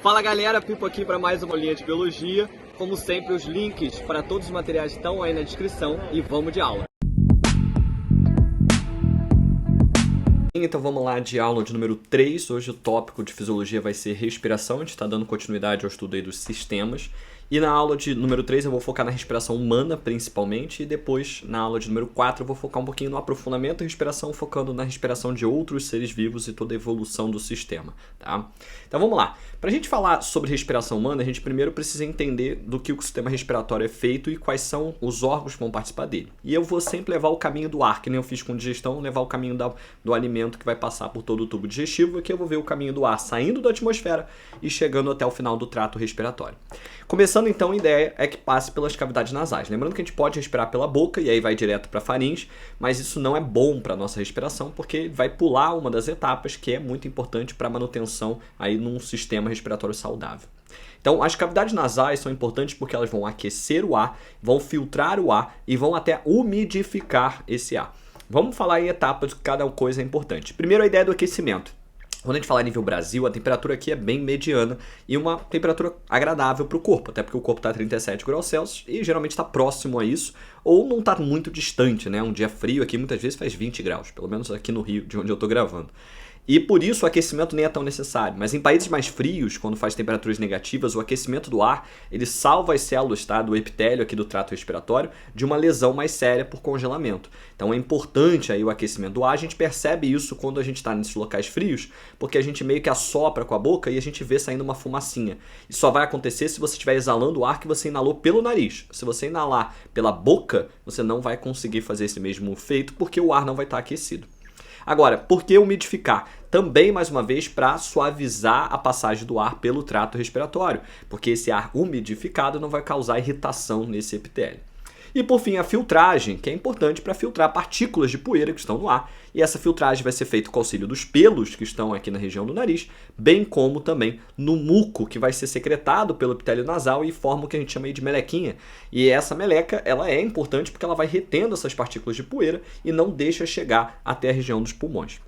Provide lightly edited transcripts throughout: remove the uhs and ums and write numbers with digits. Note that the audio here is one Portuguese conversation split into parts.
Fala galera, Pipo aqui para mais uma linha de biologia. Como sempre, os links para todos os materiais estão aí na descrição e vamos de aula. Então vamos lá de aula de número 3. Hoje o tópico de fisiologia vai ser respiração. A gente está dando continuidade ao estudo aí dos sistemas. E na aula de número 3 eu vou focar na respiração humana principalmente, e depois na aula de número 4 eu vou focar um pouquinho no aprofundamento da respiração, focando na respiração de outros seres vivos e toda a evolução do sistema, tá? Então vamos lá. Para a gente falar sobre respiração humana, a gente primeiro precisa entender do que o sistema respiratório é feito e quais são os órgãos que vão participar dele. E eu vou sempre levar o caminho do ar, que nem eu fiz com digestão, levar o caminho do alimento que vai passar por todo o tubo digestivo. Aqui eu vou ver o caminho do ar saindo da atmosfera e chegando até o final do trato respiratório. Começando então, a ideia é que passe pelas cavidades nasais. Lembrando que a gente pode respirar pela boca e aí vai direto para a faringe, mas isso não é bom para a nossa respiração porque vai pular uma das etapas que é muito importante para a manutenção aí num sistema respiratório saudável. Então, as cavidades nasais são importantes porque elas vão aquecer o ar, vão filtrar o ar e vão até umidificar esse ar. Vamos falar em etapas, cada coisa é importante. Primeiro, a ideia do aquecimento. Quando a gente fala em nível Brasil, a temperatura aqui é bem mediana e uma temperatura agradável para o corpo, até porque o corpo está a 37 graus Celsius e geralmente está próximo a isso, ou não está muito distante, né? Um dia frio aqui muitas vezes faz 20 graus, pelo menos aqui no Rio, de onde eu estou gravando. E por isso o aquecimento nem é tão necessário. Mas em países mais frios, quando faz temperaturas negativas, o aquecimento do ar ele salva as células, tá, do epitélio aqui do trato respiratório de uma lesão mais séria por congelamento. Então é importante aí o aquecimento do ar. A gente percebe isso quando a gente está nesses locais frios, porque a gente meio que assopra com a boca e a gente vê saindo uma fumacinha. Isso só vai acontecer se você estiver exalando o ar que você inalou pelo nariz. Se você inalar pela boca, você não vai conseguir fazer esse mesmo efeito porque o ar não vai estar aquecido. Agora, por que umidificar? Também, mais uma vez, para suavizar a passagem do ar pelo trato respiratório, porque esse ar umidificado não vai causar irritação nesse epitélio. E por fim, a filtragem, que é importante para filtrar partículas de poeira que estão no ar. E essa filtragem vai ser feita com o auxílio dos pelos que estão aqui na região do nariz, bem como também no muco que vai ser secretado pelo epitélio nasal e forma o que a gente chama aí de melequinha. E essa meleca ela é importante porque ela vai retendo essas partículas de poeira e não deixa chegar até a região dos pulmões.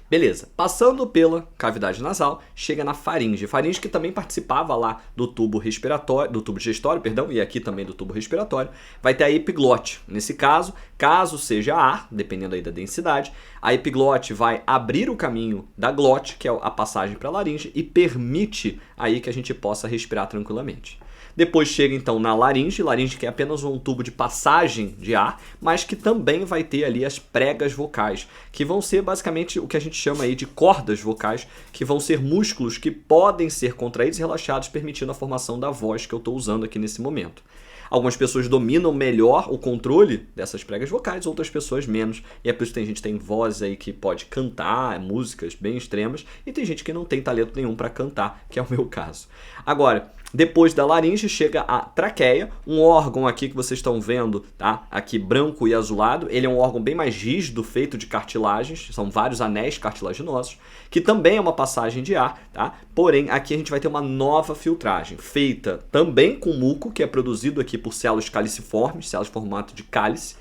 Beleza, passando pela cavidade nasal, chega na faringe. Faringe que também participava lá do tubo respiratório, do tubo digestório, perdão, e aqui também do tubo respiratório, vai ter a epiglote. Nesse caso, caso seja ar, dependendo aí da densidade, a epiglote vai abrir o caminho da glote, que é a passagem para a laringe, e permite aí que a gente possa respirar tranquilamente. Depois chega então na laringe que é apenas um tubo de passagem de ar, mas que também vai ter ali as pregas vocais, que vão ser basicamente o que a gente chama aí de cordas vocais, que vão ser músculos que podem ser contraídos e relaxados, permitindo a formação da voz que eu estou usando aqui nesse momento. Algumas pessoas dominam melhor o controle dessas pregas vocais, outras pessoas menos. E é por isso que tem gente que tem voz aí que pode cantar músicas bem extremas e tem gente que não tem talento nenhum para cantar, que é o meu caso. Agora, depois da laringe chega a traqueia, um órgão aqui que vocês estão vendo, tá? Aqui branco e azulado. Ele é um órgão bem mais rígido, feito de cartilagens, são vários anéis cartilaginosos, que também é uma passagem de ar, tá? Porém, aqui a gente vai ter uma nova filtragem, feita também com muco, que é produzido aqui por células caliciformes, células em formato de cálice,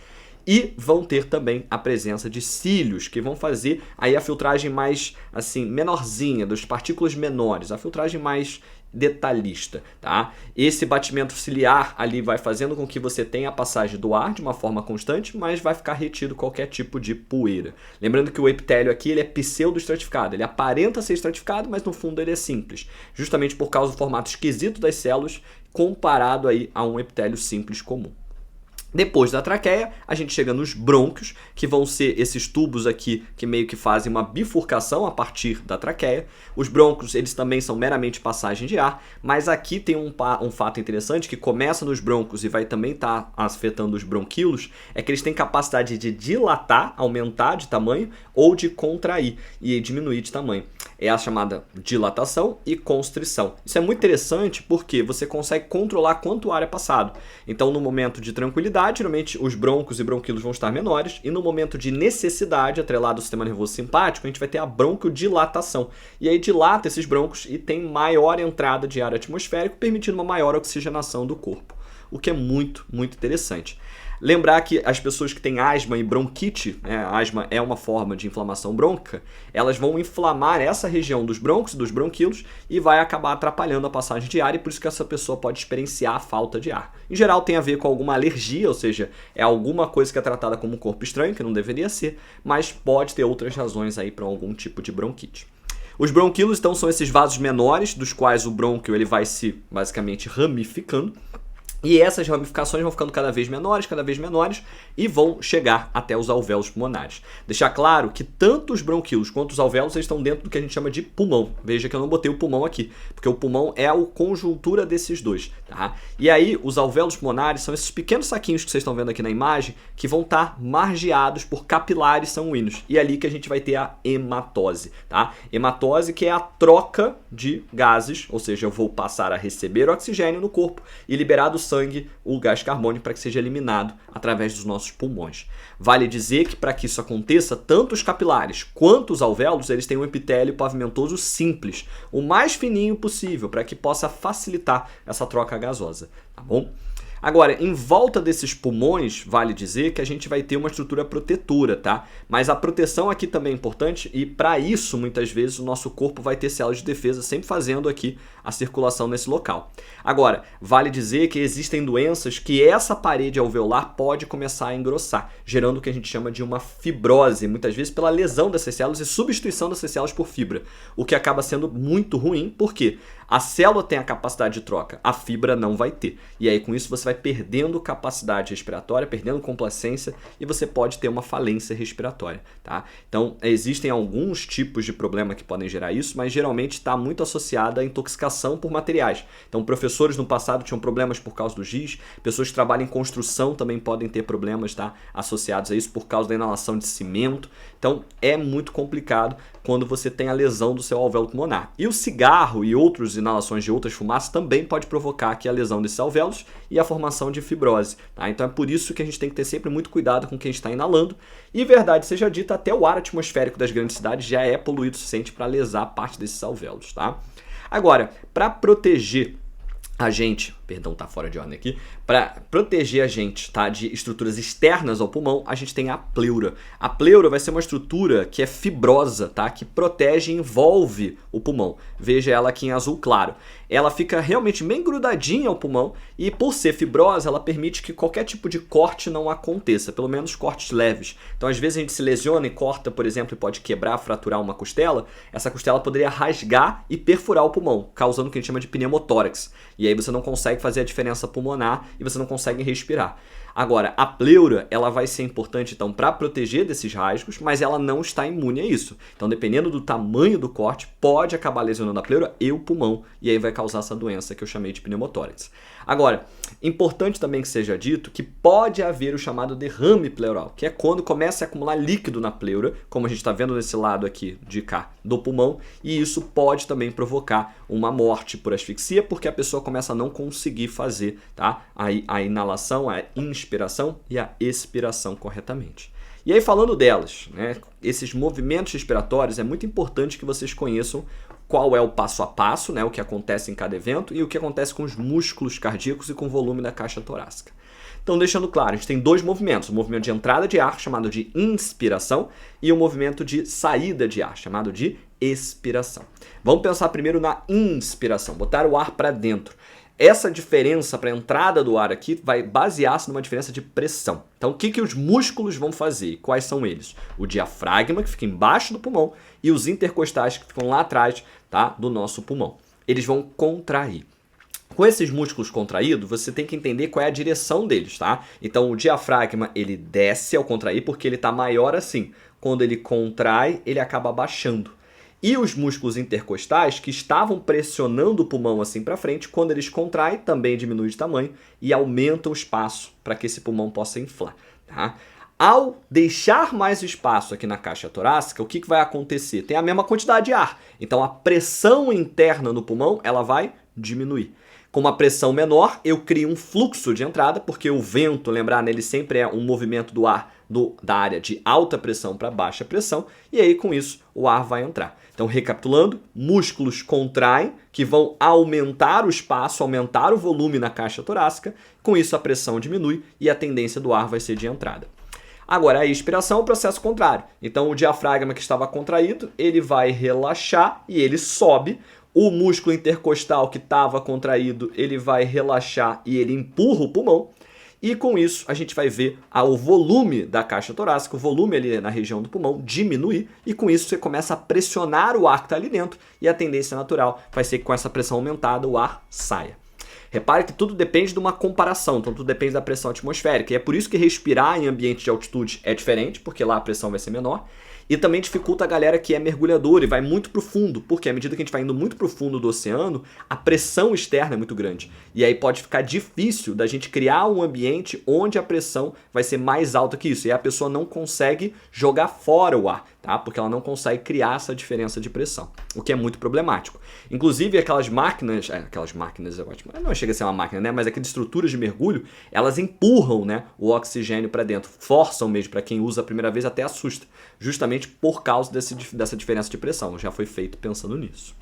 e vão ter também a presença de cílios, que vão fazer aí a filtragem mais, assim, menorzinha, das partículas menores, a filtragem mais detalhista, tá? Esse batimento ciliar ali vai fazendo com que você tenha a passagem do ar de uma forma constante, mas vai ficar retido qualquer tipo de poeira. Lembrando que o epitélio aqui ele é pseudo-estratificado, ele aparenta ser estratificado, mas no fundo ele é simples, justamente por causa do formato esquisito das células comparado aí a um epitélio simples comum. Depois da traqueia, a gente chega nos brônquios, que vão ser esses tubos aqui que meio que fazem uma bifurcação a partir da traqueia. Os brônquios, eles também são meramente passagem de ar, mas aqui tem um fato interessante que começa nos brônquios e vai também estar afetando os bronquíolos, é que eles têm capacidade de dilatar, aumentar de tamanho, ou de contrair e diminuir de tamanho. É a chamada dilatação e constrição. Isso é muito interessante porque você consegue controlar quanto ar é passado. Então, no momento de tranquilidade, geralmente os brônquios e bronquíolos vão estar menores, e no momento de necessidade, atrelado ao sistema nervoso simpático, a gente vai ter a bronquiodilatação. E aí dilata esses brônquios e tem maior entrada de ar atmosférico, permitindo uma maior oxigenação do corpo, o que é muito, muito interessante. Lembrar que as pessoas que têm asma e bronquite, né, a asma é uma forma de inflamação brônquica, elas vão inflamar essa região dos brônquios e dos bronquíolos e vai acabar atrapalhando a passagem de ar, e por isso que essa pessoa pode experienciar a falta de ar. Em geral tem a ver com alguma alergia, ou seja, é alguma coisa que é tratada como um corpo estranho, que não deveria ser, mas pode ter outras razões aí para algum tipo de bronquite. Os bronquíolos, então, são esses vasos menores, dos quais o brônquio ele vai se, basicamente, ramificando. E essas ramificações vão ficando cada vez menores, e vão chegar até os alvéolos pulmonares. Deixar claro que tanto os bronquíolos quanto os alvéolos eles estão dentro do que a gente chama de pulmão. Veja que eu não botei o pulmão aqui, porque o pulmão é a conjuntura desses dois. Tá? E aí, os alvéolos pulmonares são esses pequenos saquinhos que vocês estão vendo aqui na imagem, que vão estar margeados por capilares sanguíneos. E é ali que a gente vai ter a hematose. Tá? Hematose, que é a troca de gases, ou seja, eu vou passar a receber oxigênio no corpo e liberar do sangue o gás carbônico para que seja eliminado através dos nossos pulmões. Vale dizer que para que isso aconteça, tanto os capilares quanto os alvéolos, eles têm um epitélio pavimentoso simples, o mais fininho possível, para que possa facilitar essa troca gasosa, tá bom? Agora, em volta desses pulmões, vale dizer que a gente vai ter uma estrutura protetora, tá? Mas a proteção aqui também é importante e para isso, muitas vezes, o nosso corpo vai ter células de defesa sempre fazendo aqui a circulação nesse local. Agora, vale dizer que existem doenças que essa parede alveolar pode começar a engrossar, gerando o que a gente chama de uma fibrose, muitas vezes pela lesão dessas células e substituição dessas células por fibra, o que acaba sendo muito ruim, porque a célula tem a capacidade de troca, a fibra não vai ter. E aí com isso você vai perdendo capacidade respiratória, perdendo complacência e você pode ter uma falência respiratória. Tá? Então existem alguns tipos de problema que podem gerar isso, mas geralmente está muito associada à intoxicação por materiais. Então professores no passado tinham problemas por causa do giz, pessoas que trabalham em construção também podem ter problemas, tá, associados a isso por causa da inalação de cimento. Então é muito complicado quando você tem a lesão do seu alvéolo pulmonar. E o cigarro e outras inalações de outras fumaças também pode provocar aqui a lesão desses alvéolos e a formação de fibrose. Tá? Então é por isso que a gente tem que ter sempre muito cuidado com quem está inalando. E verdade seja dita, até o ar atmosférico das grandes cidades já é poluído o suficiente para lesar parte desses alvéolos. Tá? Agora, para proteger a gente, perdão, tá fora de ordem aqui, para proteger a gente, tá, de estruturas externas ao pulmão, a gente tem a pleura. A pleura vai ser uma estrutura que é fibrosa, tá, que protege e envolve o pulmão. Veja ela aqui em azul claro. Ela fica realmente bem grudadinha ao pulmão e por ser fibrosa, ela permite que qualquer tipo de corte não aconteça, pelo menos cortes leves. Então às vezes a gente se lesiona e corta, por exemplo, e pode quebrar, fraturar uma costela, essa costela poderia rasgar e perfurar o pulmão, causando o que a gente chama de pneumotórax. E aí você não consegue fazer a diferença pulmonar e você não consegue respirar. Agora, a pleura, ela vai ser importante então para proteger desses rasgos, mas ela não está imune a isso. Então, dependendo do tamanho do corte, pode acabar lesionando a pleura e o pulmão, e aí vai causar essa doença que eu chamei de pneumotórax. Agora, importante também que seja dito que pode haver o chamado derrame pleural, que é quando começa a acumular líquido na pleura, como a gente está vendo nesse lado aqui de cá do pulmão, e isso pode também provocar uma morte por asfixia, porque a pessoa começa a não conseguir fazer, tá, a inalação, a inspiração e a expiração corretamente. E aí falando delas, né, esses movimentos respiratórios, é muito importante que vocês conheçam qual é o passo a passo, né, o que acontece em cada evento e o que acontece com os músculos cardíacos e com o volume da caixa torácica. Então, deixando claro, a gente tem dois movimentos, o movimento de entrada de ar, chamado de inspiração, e o movimento de saída de ar, chamado de expiração. Vamos pensar primeiro na inspiração, botar o ar para dentro. Essa diferença para a entrada do ar aqui vai basear-se numa diferença de pressão. Então, o que os músculos vão fazer? Quais são eles? O diafragma, que fica embaixo do pulmão, e os intercostais, que ficam lá atrás, tá, do nosso pulmão. Eles vão contrair. Com esses músculos contraídos, você tem que entender qual é a direção deles, tá? Então, o diafragma, ele desce ao contrair porque ele está maior assim. Quando ele contrai, ele acaba baixando. E os músculos intercostais, que estavam pressionando o pulmão assim para frente, quando eles contraem, também diminui de tamanho e aumenta o espaço para que esse pulmão possa inflar. Tá? Ao deixar mais espaço aqui na caixa torácica, o que vai acontecer? Tem a mesma quantidade de ar. Então, a pressão interna no pulmão ela vai diminuir. Com uma pressão menor, eu crio um fluxo de entrada, porque o vento, lembrar, ele sempre é um movimento do ar da área de alta pressão para baixa pressão, e aí com isso o ar vai entrar. Então, recapitulando, músculos contraem, que vão aumentar o espaço, aumentar o volume na caixa torácica. Com isso, a pressão diminui e a tendência do ar vai ser de entrada. Agora, a expiração é o processo contrário. Então, o diafragma que estava contraído, ele vai relaxar e ele sobe. O músculo intercostal que estava contraído, ele vai relaxar e ele empurra o pulmão. E com isso, a gente vai ver o volume da caixa torácica, o volume ali na região do pulmão diminuir. E com isso, você começa a pressionar o ar que está ali dentro. E a tendência natural vai ser que com essa pressão aumentada, o ar saia. Repare que tudo depende de uma comparação, então tudo depende da pressão atmosférica. E é por isso que respirar em ambiente de altitude é diferente, porque lá a pressão vai ser menor. E também dificulta a galera que é mergulhadora e vai muito para o fundo, porque à medida que a gente vai indo muito para o fundo do oceano, a pressão externa é muito grande. E aí pode ficar difícil da gente criar um ambiente onde a pressão vai ser mais alta que isso. E a pessoa não consegue jogar fora o ar, tá? Porque ela não consegue criar essa diferença de pressão, o que é muito problemático. Inclusive aquelas máquinas é ótimo, não chega a ser uma máquina, né? Mas aquelas estruturas de mergulho, elas empurram, né, o oxigênio para dentro, forçam mesmo, para quem usa a primeira vez até assusta, justamente por causa dessa diferença de pressão. Já foi feito pensando nisso.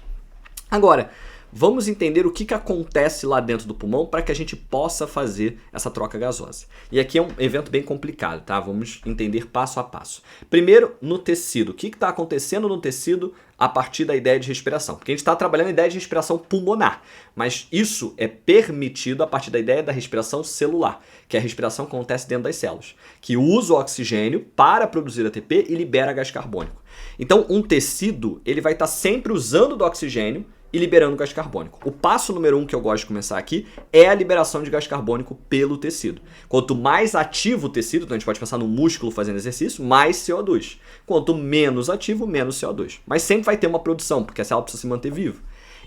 Agora, vamos entender o que acontece lá dentro do pulmão para que a gente possa fazer essa troca gasosa. E aqui é um evento bem complicado, tá? Vamos entender passo a passo. Primeiro, no tecido. O que está acontecendo no tecido a partir da ideia de respiração? Porque a gente está trabalhando a ideia de respiração pulmonar, mas isso é permitido a partir da ideia da respiração celular, que é a respiração que acontece dentro das células, que usa o oxigênio para produzir ATP e libera gás carbônico. Então, um tecido ele vai estar sempre usando do oxigênio e liberando gás carbônico. O passo número 1 que eu gosto de começar aqui é a liberação de gás carbônico pelo tecido. Quanto mais ativo o tecido, então a gente pode pensar no músculo fazendo exercício, mais CO2. Quanto menos ativo, menos CO2. Mas sempre vai ter uma produção, porque a célula precisa se manter viva.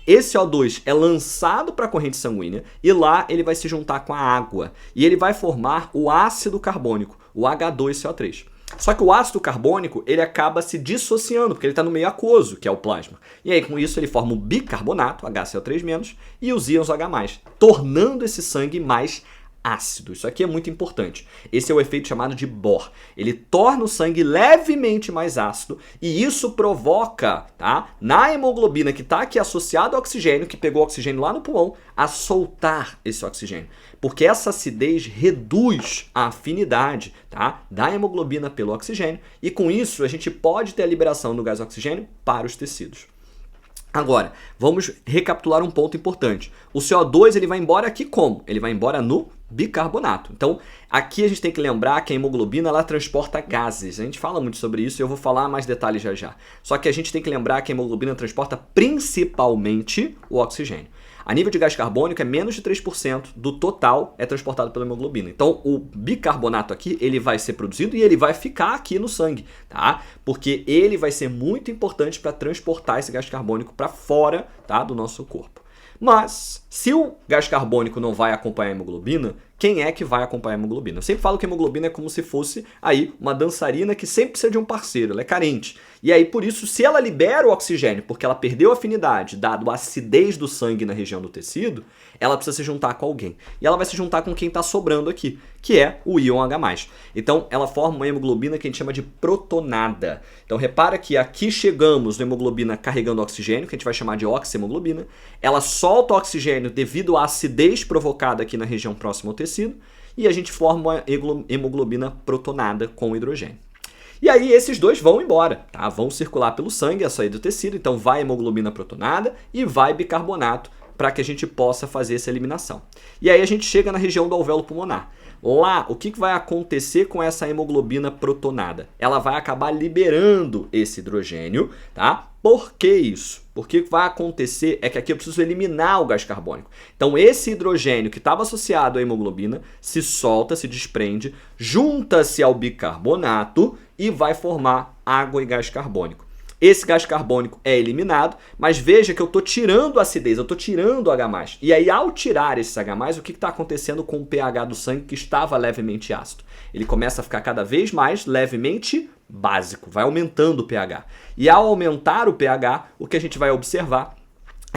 Esse CO2 é lançado para a corrente sanguínea e lá ele vai se juntar com a água. E ele vai formar o ácido carbônico, o H2CO3. Só que o ácido carbônico ele acaba se dissociando, porque ele está no meio aquoso, que é o plasma. E aí com isso ele forma o bicarbonato, HCl3-, e os íons H+, tornando esse sangue mais ácido. Isso aqui é muito importante. Esse é o efeito chamado de Bohr. Ele torna o sangue levemente mais ácido e isso provoca, tá, na hemoglobina que está aqui associada ao oxigênio, que pegou o oxigênio lá no pulmão, a soltar esse oxigênio. Porque essa acidez reduz a afinidade, tá, da hemoglobina pelo oxigênio e com isso a gente pode ter a liberação do gás oxigênio para os tecidos. Agora, vamos recapitular um ponto importante. O CO2 ele vai embora aqui como? Ele vai embora no bicarbonato. Então, aqui a gente tem que lembrar que a hemoglobina ela transporta gases. A gente fala muito sobre isso e eu vou falar mais detalhes já já. Só que a gente tem que lembrar que a hemoglobina transporta principalmente o oxigênio. A nível de gás carbônico é menos de 3% do total é transportado pela hemoglobina. Então, o bicarbonato aqui, ele vai ser produzido e ele vai ficar aqui no sangue, tá? Porque ele vai ser muito importante para transportar esse gás carbônico para fora, tá, do nosso corpo. Mas, se o gás carbônico não vai acompanhar a hemoglobina, quem é que vai acompanhar a hemoglobina? Eu sempre falo que a hemoglobina é como se fosse aí uma dançarina que sempre precisa de um parceiro, ela é carente. E aí, por isso, se ela libera o oxigênio, porque ela perdeu a afinidade, dado a acidez do sangue na região do tecido, ela precisa se juntar com alguém. E ela vai se juntar com quem está sobrando aqui, que é o íon H+. Então, ela forma uma hemoglobina que a gente chama de protonada. Então, repara que aqui chegamos na hemoglobina carregando oxigênio, que a gente vai chamar de oxihemoglobina. Ela solta o oxigênio devido à acidez provocada aqui na região próxima ao tecido, e a gente forma uma hemoglobina protonada com hidrogênio. E aí esses dois vão embora, tá? Vão circular pelo sangue, a saída do tecido, então vai hemoglobina protonada e vai bicarbonato para que a gente possa fazer essa eliminação. E aí a gente chega na região do alvéolo pulmonar. Lá, o que vai acontecer com essa hemoglobina protonada? Ela vai acabar liberando esse hidrogênio, tá? Por que isso? Porque o que vai acontecer é que aqui eu preciso eliminar o gás carbônico. Então, esse hidrogênio que estava associado à hemoglobina se solta, se desprende, junta-se ao bicarbonato e vai formar água e gás carbônico. Esse gás carbônico é eliminado, mas veja que eu estou tirando a acidez, eu estou tirando o H+. E aí, ao tirar esse H+, o que está acontecendo com o pH do sangue que estava levemente ácido? Ele começa a ficar cada vez mais levemente básico, vai aumentando o pH. E ao aumentar o pH, o que a gente vai observar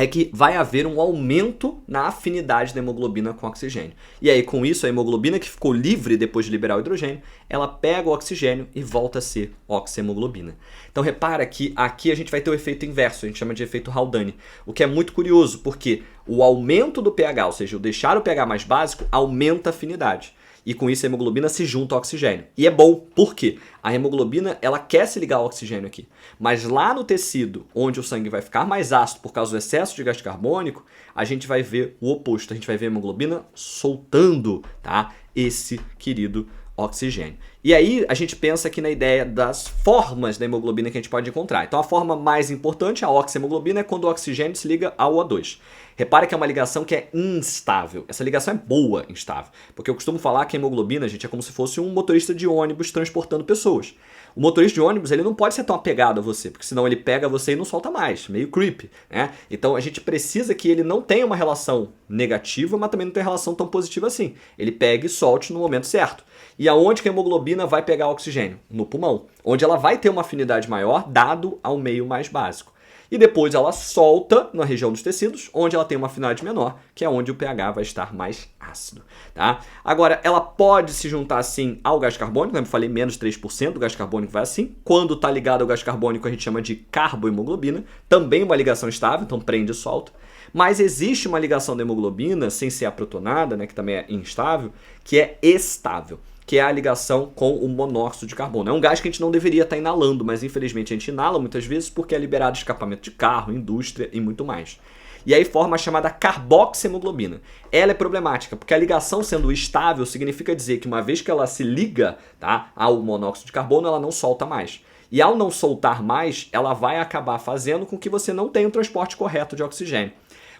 é que vai haver um aumento na afinidade da hemoglobina com o oxigênio. E aí, com isso, a hemoglobina que ficou livre depois de liberar o hidrogênio, ela pega o oxigênio e volta a ser oxihemoglobina. Então, repara que aqui a gente vai ter o efeito inverso, a gente chama de efeito Haldane, o que é muito curioso, porque o aumento do pH, ou seja, o deixar o pH mais básico, aumenta a afinidade. E com isso a hemoglobina se junta ao oxigênio. E é bom, por quê? A hemoglobina, ela quer se ligar ao oxigênio aqui. Mas lá no tecido, onde o sangue vai ficar mais ácido por causa do excesso de gás carbônico, a gente vai ver o oposto. A gente vai ver a hemoglobina soltando, tá, esse querido oxigênio. E aí a gente pensa aqui na ideia das formas da hemoglobina que a gente pode encontrar. Então a forma mais importante, a oxihemoglobina, é quando o oxigênio se liga ao O2. Repara que é uma ligação que é instável. Essa ligação é boa, instável. Porque eu costumo falar que a hemoglobina, gente, é como se fosse um motorista de ônibus transportando pessoas. O motorista de ônibus, ele não pode ser tão apegado a você, porque senão ele pega você e não solta mais, meio creepy, né? Então a gente precisa que ele não tenha uma relação negativa, mas também não tenha relação tão positiva assim. Ele pegue e solte no momento certo. E aonde que a hemoglobina vai pegar oxigênio? No pulmão, onde ela vai ter uma afinidade maior dado ao meio mais básico. E depois ela solta na região dos tecidos, onde ela tem uma afinidade menor, que é onde o pH vai estar mais ácido. Tá? Agora, ela pode se juntar assim ao gás carbônico, como eu falei, menos 3% do gás carbônico vai assim. Quando está ligado ao gás carbônico, a gente chama de carbohemoglobina, também uma ligação estável, então prende e solta. Mas existe uma ligação da hemoglobina, sem ser a protonada, né, que também é instável, que é estável, que é a ligação com o monóxido de carbono. É um gás que a gente não deveria estar inalando, mas infelizmente a gente inala muitas vezes porque é liberado escapamento de carro, indústria e muito mais. E aí forma a chamada carboxihemoglobina. Ela é problemática, porque a ligação sendo estável significa dizer que uma vez que ela se liga, tá, ao monóxido de carbono, ela não solta mais. E ao não soltar mais, ela vai acabar fazendo com que você não tenha o transporte correto de oxigênio.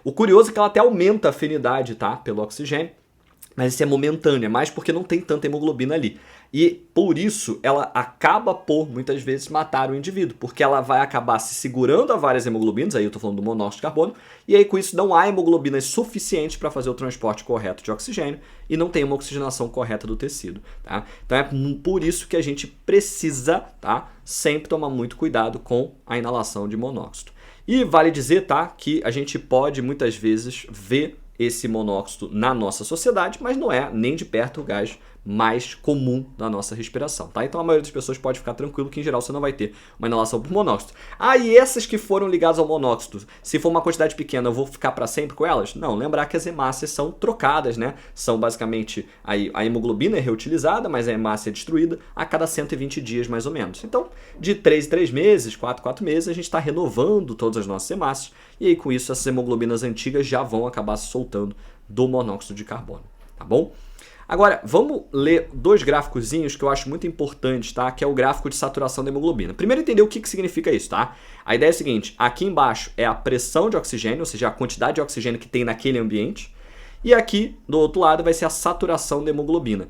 O curioso é que ela até aumenta a afinidade, tá, pelo oxigênio, mas isso é momentâneo, é mais porque não tem tanta hemoglobina ali. E por isso ela acaba por, muitas vezes, matar o indivíduo, porque ela vai acabar se segurando a várias hemoglobinas, aí eu estou falando do monóxido de carbono, e aí com isso não há hemoglobinas suficientes para fazer o transporte correto de oxigênio e não tem uma oxigenação correta do tecido. Tá? Então é por isso que a gente precisa, tá, sempre tomar muito cuidado com a inalação de monóxido. E vale dizer, tá, que a gente pode muitas vezes ver esse monóxido na nossa sociedade, mas não é nem de perto o gás mais comum da nossa respiração, tá? Então a maioria das pessoas pode ficar tranquilo que em geral você não vai ter uma inalação por monóxido. Ah, e essas que foram ligadas ao monóxido, se for uma quantidade pequena, eu vou ficar para sempre com elas? Não, lembrar que as hemácias são trocadas, né? São basicamente, aí a hemoglobina é reutilizada, mas a hemácia é destruída a cada 120 dias mais ou menos. Então, de 3 em 3 meses, 4 em 4 meses, a gente está renovando todas as nossas hemácias e aí com isso essas hemoglobinas antigas já vão acabar se soltando do monóxido de carbono, tá bom? Agora, vamos ler dois gráficozinhos que eu acho muito importantes, tá? Que é o gráfico de saturação da hemoglobina. Primeiro entender o que significa isso, tá? A ideia é a seguinte, aqui embaixo é a pressão de oxigênio, ou seja, a quantidade de oxigênio que tem naquele ambiente, e aqui, do outro lado, vai ser a saturação da hemoglobina.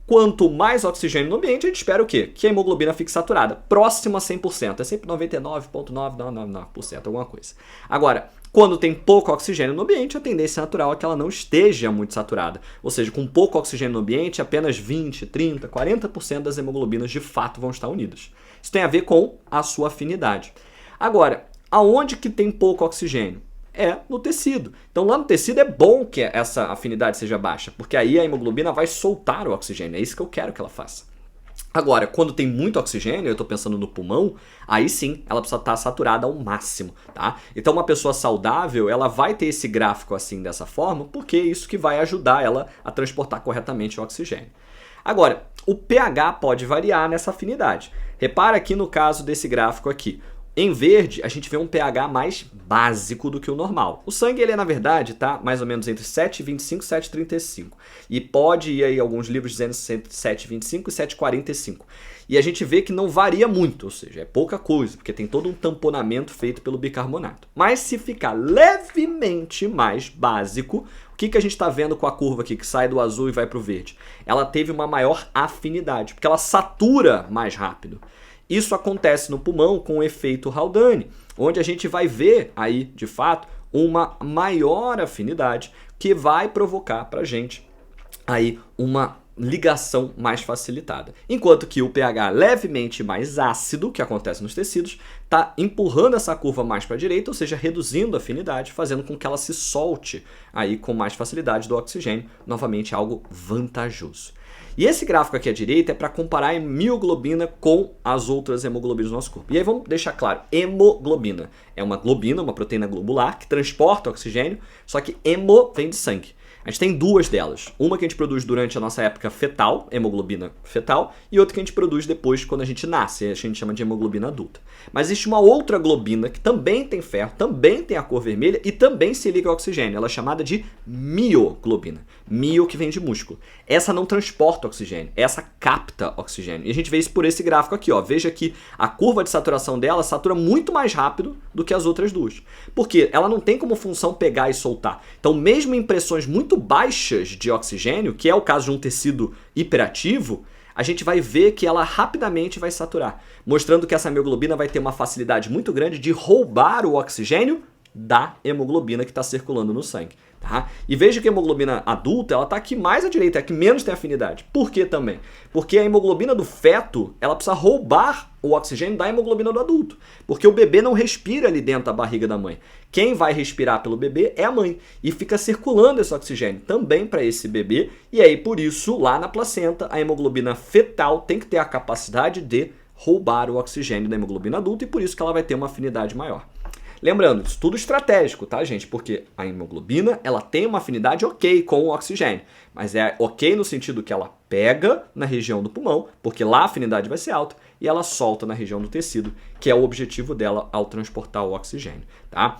Quanto mais oxigênio no ambiente, a gente espera o quê? Que a hemoglobina fique saturada, próximo a 100%, é sempre 99,999%, alguma coisa. Agora, quando tem pouco oxigênio no ambiente, a tendência natural é que ela não esteja muito saturada. Ou seja, com pouco oxigênio no ambiente, apenas 20, 30, 40% das hemoglobinas de fato vão estar unidas. Isso tem a ver com a sua afinidade. Agora, aonde que tem pouco oxigênio? É no tecido. Então lá no tecido é bom que essa afinidade seja baixa, porque aí a hemoglobina vai soltar o oxigênio. É isso que eu quero que ela faça. Agora, quando tem muito oxigênio, eu estou pensando no pulmão, aí sim, ela precisa estar saturada ao máximo, tá? Então uma pessoa saudável, ela vai ter esse gráfico assim, dessa forma, porque é isso que vai ajudar ela a transportar corretamente o oxigênio. Agora, o pH pode variar nessa afinidade. Repara aqui no caso desse gráfico aqui. Em verde, a gente vê um pH mais básico do que o normal. O sangue, ele é, na verdade, tá mais ou menos entre 7,25 e 7,35. E pode ir aí alguns livros dizendo entre 7,25 e 7,45. E a gente vê que não varia muito, ou seja, é pouca coisa, porque tem todo um tamponamento feito pelo bicarbonato. Mas se ficar levemente mais básico, o que a gente está vendo com a curva aqui, que sai do azul e vai para o verde? Ela teve uma maior afinidade, porque ela satura mais rápido. Isso acontece no pulmão com o efeito Haldane, onde a gente vai ver aí, de fato, uma maior afinidade que vai provocar para a gente aí uma ligação mais facilitada. Enquanto que o pH levemente mais ácido, que acontece nos tecidos, está empurrando essa curva mais para a direita, ou seja, reduzindo a afinidade, fazendo com que ela se solte aí com mais facilidade do oxigênio, novamente algo vantajoso. E esse gráfico aqui à direita é para comparar a hemoglobina com as outras hemoglobinas do nosso corpo. E aí vamos deixar claro, hemoglobina é uma globina, uma proteína globular que transporta oxigênio, só que hemo vem de sangue. A gente tem duas delas. Uma que a gente produz durante a nossa época fetal, hemoglobina fetal, e outra que a gente produz depois quando a gente nasce, a gente chama de hemoglobina adulta. Mas existe uma outra globina que também tem ferro, também tem a cor vermelha e também se liga ao oxigênio. Ela é chamada de mioglobina. Mio que vem de músculo. Essa não transporta oxigênio, essa capta oxigênio. E a gente vê isso por esse gráfico aqui, ó. Veja que a curva de saturação dela satura muito mais rápido do que as outras duas. Porque ela não tem como função pegar e soltar. Então, mesmo em pressões muito baixas de oxigênio, que é o caso de um tecido hiperativo, a gente vai ver que ela rapidamente vai saturar, mostrando que essa mioglobina vai ter uma facilidade muito grande de roubar o oxigênio da hemoglobina que está circulando no sangue. Tá? E veja que a hemoglobina adulta ela está aqui mais à direita, é a que menos tem afinidade. Por que também? Porque a hemoglobina do feto ela precisa roubar o oxigênio da hemoglobina do adulto. Porque o bebê não respira ali dentro da barriga da mãe. Quem vai respirar pelo bebê é a mãe. E fica circulando esse oxigênio também para esse bebê. E aí, por isso, lá na placenta, a hemoglobina fetal tem que ter a capacidade de roubar o oxigênio da hemoglobina adulta. E por isso que ela vai ter uma afinidade maior. Lembrando, isso tudo estratégico, tá, gente? Porque a hemoglobina, ela tem uma afinidade ok com o oxigênio. Mas é ok no sentido que ela pega na região do pulmão, porque lá a afinidade vai ser alta, e ela solta na região do tecido, que é o objetivo dela ao transportar o oxigênio, tá?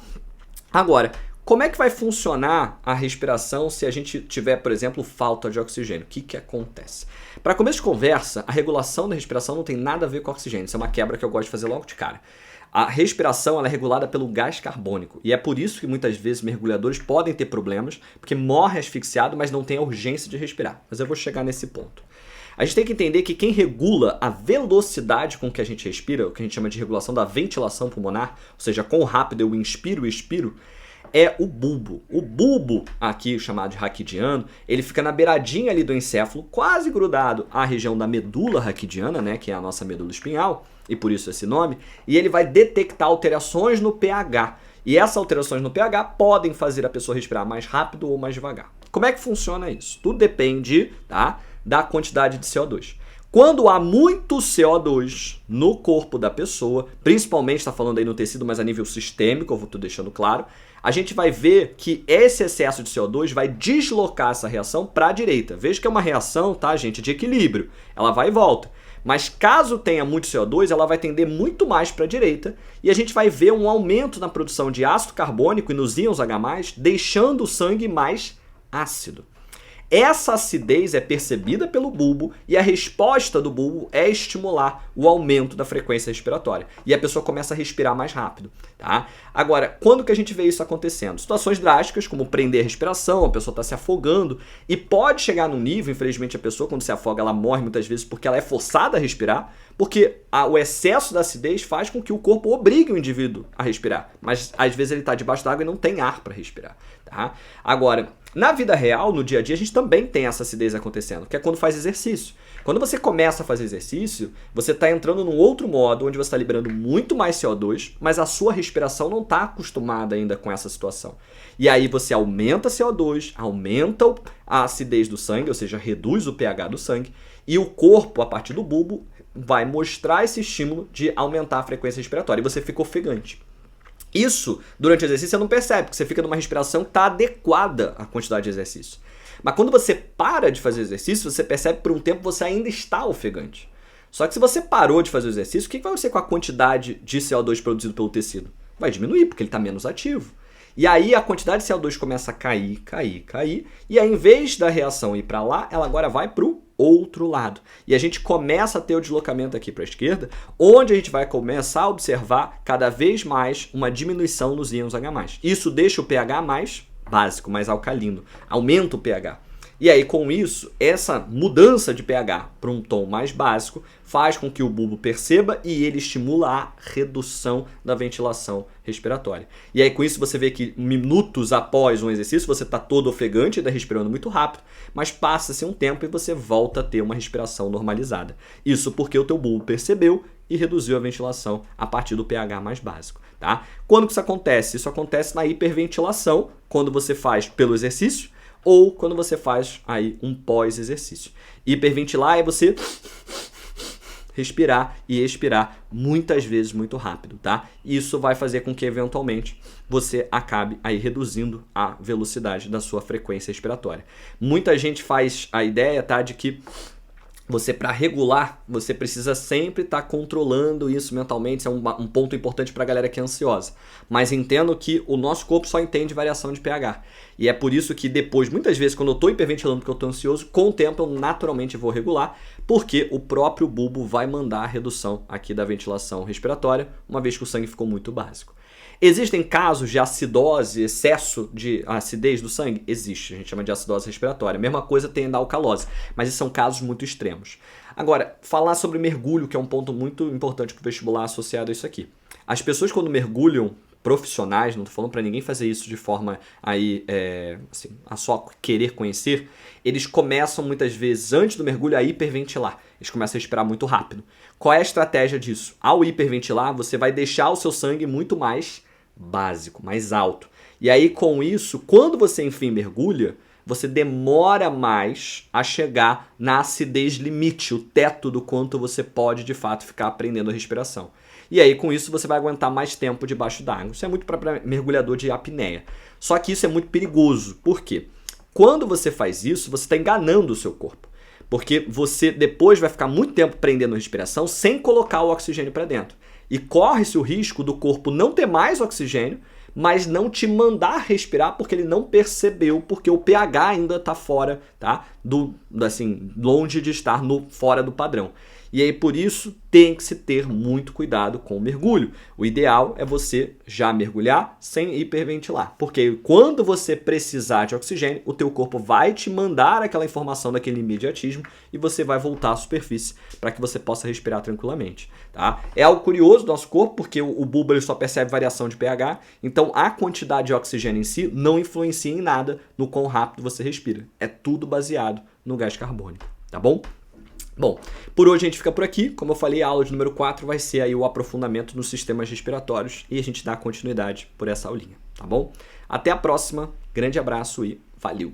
Agora, como é que vai funcionar a respiração se a gente tiver, por exemplo, falta de oxigênio? O que acontece? Para começo de conversa, a regulação da respiração não tem nada a ver com oxigênio. Isso é uma quebra que eu gosto de fazer logo de cara. A respiração ela é regulada pelo gás carbônico e é por isso que muitas vezes mergulhadores podem ter problemas, porque morre asfixiado, mas não tem a urgência de respirar. Mas eu vou chegar nesse ponto. A gente tem que entender que quem regula a velocidade com que a gente respira, o que a gente chama de regulação da ventilação pulmonar, ou seja, quão rápido eu inspiro e expiro, é o bulbo. O bulbo, aqui chamado de raquidiano, ele fica na beiradinha ali do encéfalo, quase grudado à região da medula raquidiana, né, que é a nossa medula espinhal, e por isso esse nome, e ele vai detectar alterações no pH. E essas alterações no pH podem fazer a pessoa respirar mais rápido ou mais devagar. Como é que funciona isso? Tudo depende, tá, da quantidade de CO2. Quando há muito CO2 no corpo da pessoa, principalmente está falando aí no tecido, mas a nível sistêmico, eu estou deixando claro, a gente vai ver que esse excesso de CO2 vai deslocar essa reação para a direita. Veja que é uma reação, tá, gente, de equilíbrio. Ela vai e volta. Mas caso tenha muito CO2, ela vai tender muito mais para a direita e a gente vai ver um aumento na produção de ácido carbônico e nos íons H+, deixando o sangue mais ácido. Essa acidez é percebida pelo bulbo e a resposta do bulbo é estimular o aumento da frequência respiratória. E a pessoa começa a respirar mais rápido, tá? Agora, quando que a gente vê isso acontecendo? Situações drásticas, como prender a respiração, a pessoa está se afogando e pode chegar num nível, infelizmente a pessoa quando se afoga ela morre muitas vezes porque ela é forçada a respirar, porque o excesso da acidez faz com que o corpo obrigue o indivíduo a respirar. Mas às vezes ele está debaixo d'água e não tem ar para respirar, tá? Agora, na vida real, no dia a dia, a gente também tem essa acidez acontecendo, que é quando faz exercício. Quando você começa a fazer exercício, você está entrando num outro modo, onde você está liberando muito mais CO2, mas a sua respiração não está acostumada ainda com essa situação. E aí você aumenta CO2, aumenta a acidez do sangue, ou seja, reduz o pH do sangue, e o corpo, a partir do bulbo, vai mostrar esse estímulo de aumentar a frequência respiratória, e você fica ofegante. Isso, durante o exercício, você não percebe, porque você fica numa respiração que está adequada à quantidade de exercício. Mas quando você para de fazer exercício, você percebe que por um tempo você ainda está ofegante. Só que se você parou de fazer o exercício, o que vai acontecer com a quantidade de CO2 produzido pelo tecido? Vai diminuir, porque ele está menos ativo. E aí a quantidade de CO2 começa a cair, e aí em vez da reação ir para lá, ela agora vai para o outro lado. E a gente começa a ter o deslocamento aqui para a esquerda, onde a gente vai começar a observar cada vez mais uma diminuição nos íons H+. Isso deixa o pH mais básico, mais alcalino, aumenta o pH. E aí, com isso, essa mudança de pH para um tom mais básico faz com que o bulbo perceba e ele estimula a redução da ventilação respiratória. E aí, com isso, você vê que minutos após um exercício, você está todo ofegante, está respirando muito rápido, mas passa-se um tempo e você volta a ter uma respiração normalizada. Isso porque o teu bulbo percebeu e reduziu a ventilação a partir do pH mais básico. Tá? Quando que isso acontece? Isso acontece na hiperventilação, quando você faz pelo exercício, ou quando você faz aí um pós-exercício. Hiperventilar é você respirar e expirar muitas vezes muito rápido, tá? Isso vai fazer com que eventualmente você acabe aí reduzindo a velocidade da sua frequência respiratória. Muita gente faz a ideia, tá, de que você, para regular, você precisa sempre estar controlando isso mentalmente. Isso é um ponto importante para a galera que é ansiosa. Mas entendo que o nosso corpo só entende variação de pH. E é por isso que depois, muitas vezes, quando eu estou hiperventilando porque eu estou ansioso, com o tempo eu naturalmente vou regular, porque o próprio bulbo vai mandar a redução aqui da ventilação respiratória, uma vez que o sangue ficou muito básico. Existem casos de acidose, excesso de acidez do sangue? Existe, a gente chama de acidose respiratória. Mesma coisa tem da alcalose, mas esses são casos muito extremos. Agora, falar sobre mergulho, que é um ponto muito importante para o vestibular associado a isso aqui. As pessoas quando mergulham, profissionais, não estou falando para ninguém fazer isso de forma aí, assim, a só querer conhecer, eles começam muitas vezes, antes do mergulho, a hiperventilar. Eles começam a respirar muito rápido. Qual é a estratégia disso? Ao hiperventilar, você vai deixar o seu sangue muito mais básico, mais alto. E aí, com isso, quando você enfim mergulha, você demora mais a chegar na acidez limite, o teto do quanto você pode, de fato, ficar aprendendo a respiração. E aí, com isso, você vai aguentar mais tempo debaixo d'água. Isso é muito para mergulhador de apneia. Só que isso é muito perigoso. Por quê? Quando você faz isso, você está enganando o seu corpo. Porque você depois vai ficar muito tempo prendendo a respiração sem colocar o oxigênio para dentro. E corre-se o risco do corpo não ter mais oxigênio, mas não te mandar respirar porque ele não percebeu, porque o pH ainda está fora, tá? Assim, longe de estar fora do padrão. E aí, por isso, tem que se ter muito cuidado com o mergulho. O ideal é você já mergulhar sem hiperventilar. Porque quando você precisar de oxigênio, o teu corpo vai te mandar aquela informação daquele imediatismo e você vai voltar à superfície para que você possa respirar tranquilamente. Tá? É algo curioso do nosso corpo, porque o bulbo ele só percebe variação de pH. Então, a quantidade de oxigênio em si não influencia em nada no quão rápido você respira. É tudo baseado no gás carbônico. Tá bom? Bom, por hoje a gente fica por aqui. Como eu falei, a aula de número 4 vai ser aí o aprofundamento nos sistemas respiratórios e a gente dá continuidade por essa aulinha, tá bom? Até a próxima, grande abraço e valeu!